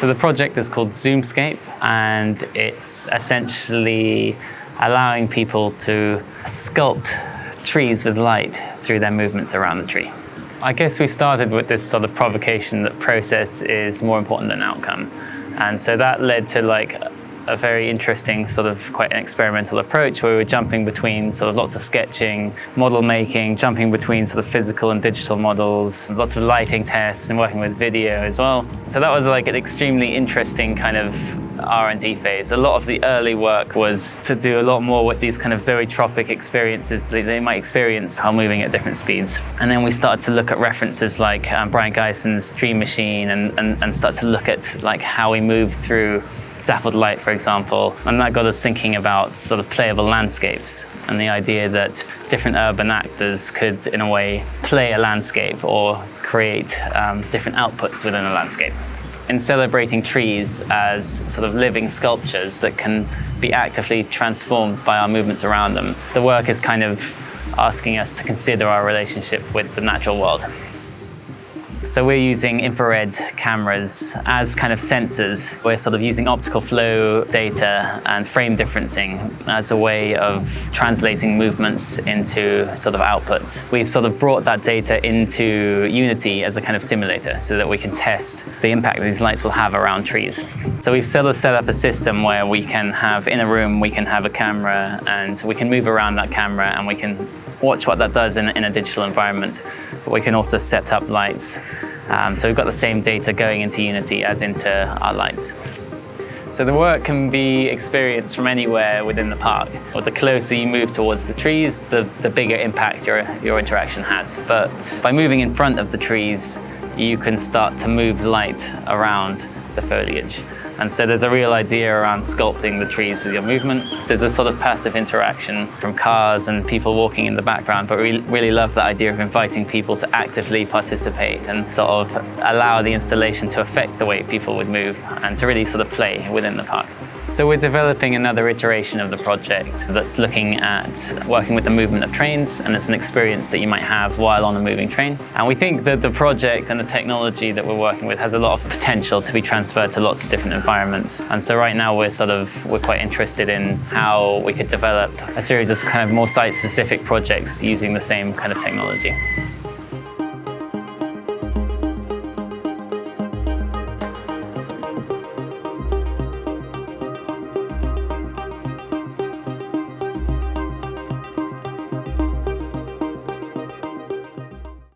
So the project is called Zoomscape, and it's essentially allowing people to sculpt trees with light through their movements around the tree. I guess we started with this sort of provocation that process is more important than outcome. And so that led to a very interesting sort of quite an experimental approach where we were jumping between sort of lots of sketching, model making, jumping between sort of physical and digital models, lots of lighting tests and working with video as well. So that was an extremely interesting kind of R&D phase. A lot of the early work was to do a lot more with these kind of zoetropic experiences that they might experience while moving at different speeds. And then we started to look at references like Brian Geison's Dream Machine and start to look at how we move through dappled light, for example, and that got us thinking about sort of playable landscapes and the idea that different urban actors could, in a way, play a landscape or create different outputs within a landscape. In celebrating trees as sort of living sculptures that can be actively transformed by our movements around them, the work is kind of asking us to consider our relationship with the natural world. So we're using infrared cameras as kind of sensors. We're sort of using optical flow data and frame differencing as a way of translating movements into sort of outputs. We've sort of brought that data into Unity as a kind of simulator so that we can test the impact that these lights will have around trees. So we've sort of set up a system where we can have, in a room, we can have a camera and we can move around that camera and we can watch what that does in a digital environment. But we can also set up lights. So we've got the same data going into Unity as into our lights. So the work can be experienced from anywhere within the park. Or the closer you move towards the trees, the bigger impact your interaction has. But by moving in front of the trees, you can start to move light around the foliage. And so there's a real idea around sculpting the trees with your movement. There's a sort of passive interaction from cars and people walking in the background, but we really love the idea of inviting people to actively participate and sort of allow the installation to affect the way people would move and to really sort of play within the park. So we're developing another iteration of the project that's looking at working with the movement of trains, and it's an experience that you might have while on a moving train. And we think that the project and the technology that we're working with has a lot of potential to be transferred to lots of different environments. And so right now we're quite interested in how we could develop a series of kind of more site-specific projects using the same kind of technology.